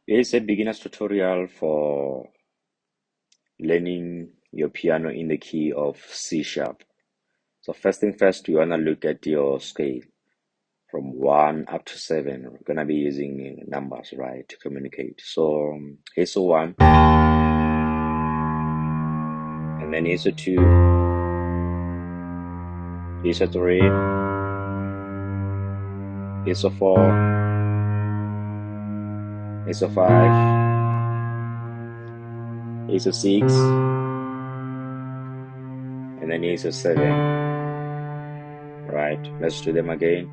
Here's a beginner's tutorial for learning your piano in the key of C sharp. So first thing first, you wanna look at your scale from 1 up to 7. We're gonna be using numbers, right, to communicate. So here's a 1, and then here's a 2, here's a 3, here's a 4, here's a 5, here's a 6, and then here's a 7, right? Let's do them again.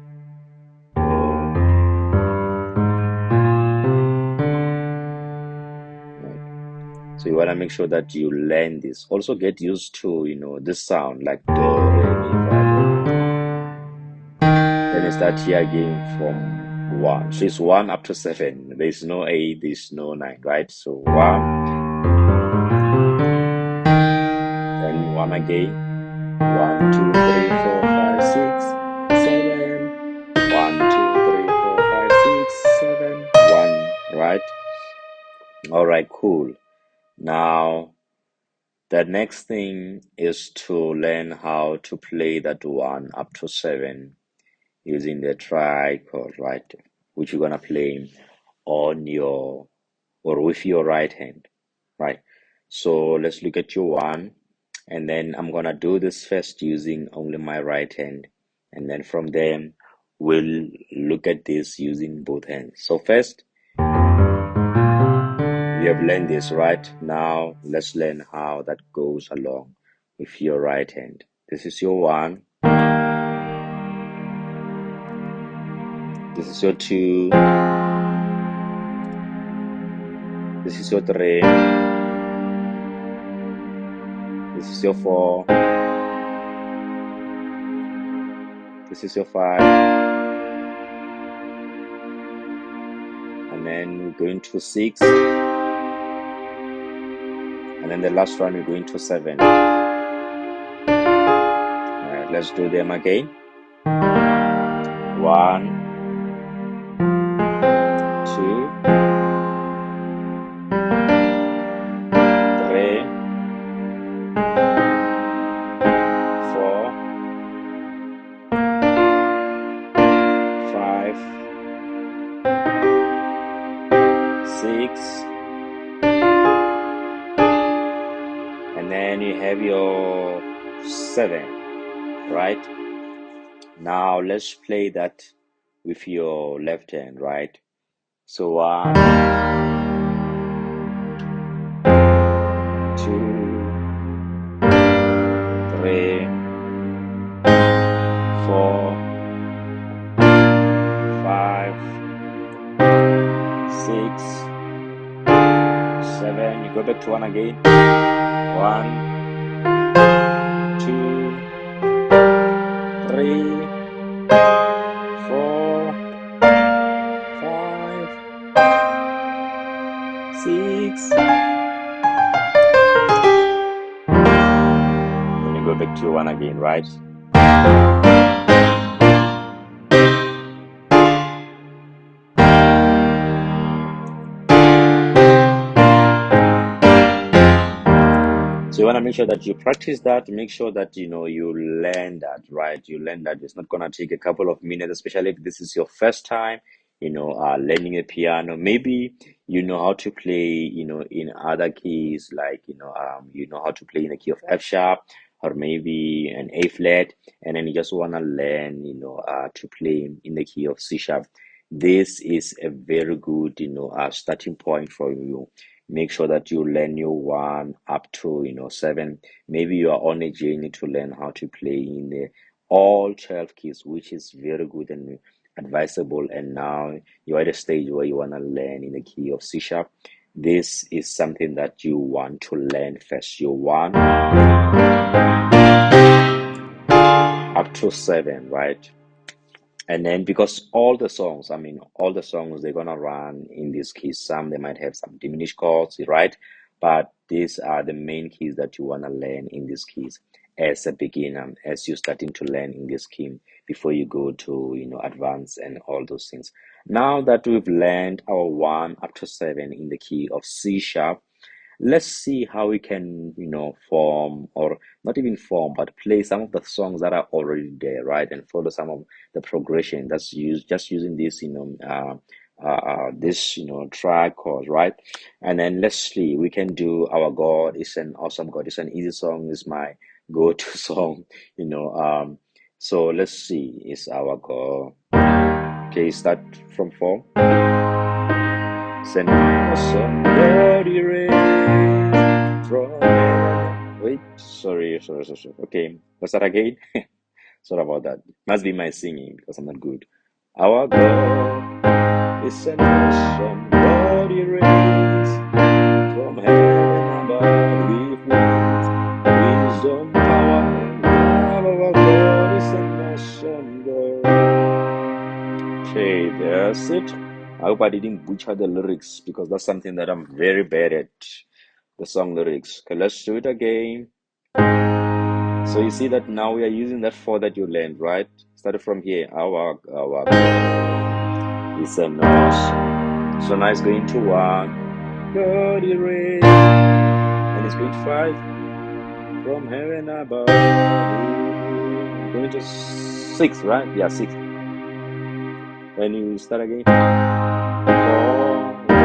So you want to make sure that you learn this. Also get used to, this sound like do, re, mi, fa, do. Then you start here again from 1. So it's 1 up to 7. There's no 8, there's no 9, right? So 1, then 1 again. 1, 2, 3, 4, 5, 6, 7. 1, 2, 3, 4, 5, 6, 7. 1, right? All right, cool. Now, the next thing is to learn how to play that 1 up to 7 using the trichord, right? Which you're gonna play on your or with your right hand, right? So let's look at your 1, and then I'm gonna do this first using only my right hand, and then from there we'll look at this using both hands. So first, we have learned this, right? Now let's learn how that goes along with your right hand. This is your 1. This is your 2. This is your 3. This is your 4. This is your 5. And then we're going to 6. And then the last one, we're going to 7. Alright, let's do them again. 1, 2, 3, 4, 5, 6, and then you have your 7, right? Now let's play that with your left hand, right? So 1, 2, 3, 4, 5, 6, 7. You go back to 1 again. 1, 2, 3, 4, 5, 6. Then you go back to 1 again, right? So you want to make sure that you practice that, make sure that you learn that, right? You learn that. It's not gonna take a couple of minutes, especially if this is your first time, learning a piano. Maybe you know how to play, in other keys, like you know how to play in the key of F sharp or maybe an A flat, and then you just wanna learn, to play in the key of C sharp. This is a very good, starting point for you. Make sure that you learn your 1 up to 7. Maybe you are on a journey to learn how to play in the all 12 keys, which is very good and advisable. And now you're at a stage where you want to learn in the key of C sharp. This is something that you want to learn first. Your 1 up to 7, right? And then because all the songs, they're gonna run in these keys. Some they might have some diminished chords, right? But these are the main keys that you wanna learn in these keys. as a beginner, as you're starting to learn in this key before you go to, advance and all those things. Now that we've learned our 1 up to 7 in the key of C sharp, let's see how we can, form, or not even form, but play some of the songs that are already there, right? And follow some of the progression that's used, just using this, track chords, right? And then let's see, we can do Our God is an Awesome God. It's an easy song, is my go-to song, so let's see, is Our God. Okay, start from 4. Send awesome God erased from heaven. Wait, sorry. Okay, let's start again. Sorry about that. Must be my singing because I'm not good. Our God is an awesome God erased from heaven above with wings, wisdom, power, and love. Our God is an awesome God. Okay, that's it. I hope I didn't butcher the lyrics because that's something that I'm very bad at, the song lyrics. Okay, let's do it again. So you see that now we are using that 4 that you learned, right? Started from here. Our God is an awesome. So now it's going to 1. God erased. And it's going to 5. From heaven above. Going to 6, right? Yeah, 6. Then you start again. 4, 1.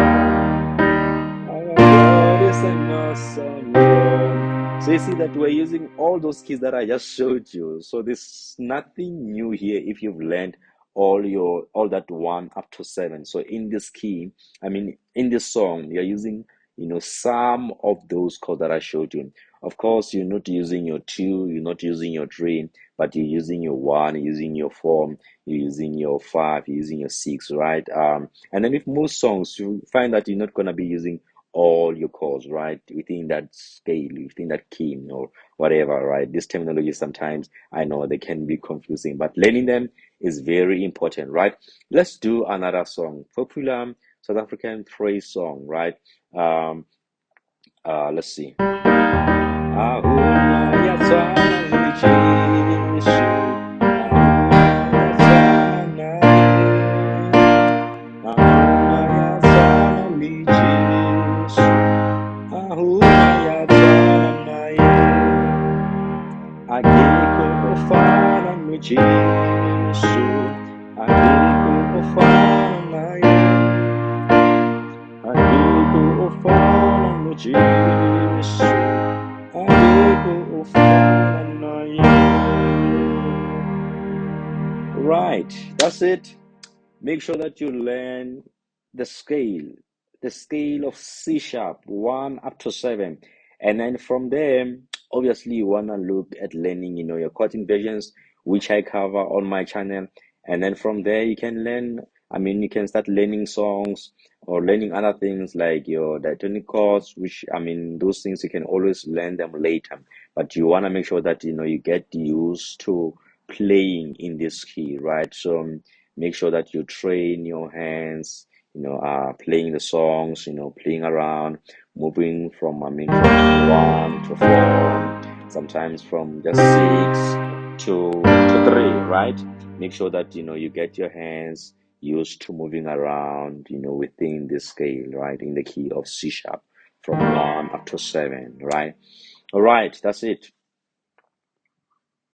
Our God is an awesome God. So you see that we're using all those keys that I just showed you. So there's nothing new here if you've learned all that 1 up to 7. So in this key, in this song, you're using some of those chords that I showed you. Of course, you're not using your 2, you're not using your 3, but you're using your 1, you're using your 4, you're using your 5, you're using your 6, right? And then with most songs, you find that you're not gonna be using all your chords, right? Within that scale, within that key, or whatever, right? This terminology sometimes I know they can be confusing, but learning them is very important, right? Let's do another song, popular South African praise song, right? Let's see. Ahuna yatsana mijesu, ahuna yatsana naye, ahuna yatsana mijesu, ahuna yatsana naye, akekho ofana noJesu, akekho ofana naye, akekho ofana noJesu. Right, that's it. Make sure that you learn the scale of C sharp, 1 up to 7. And then from there, obviously, you want to look at learning, your chord inversions, which I cover on my channel. And then from there, you can learn, you can start learning songs or learning other things like your diatonic chords, which, those things you can always learn them later. But you want to make sure that, you get used to playing in this key, right? So make sure that you train your hands, playing the songs, playing around, moving from 1 to 4, sometimes from just 6 to 3, right? Make sure that you get your hands used to moving around, within the scale, right, in the key of C sharp from 1 up to 7, right? All right, that's it.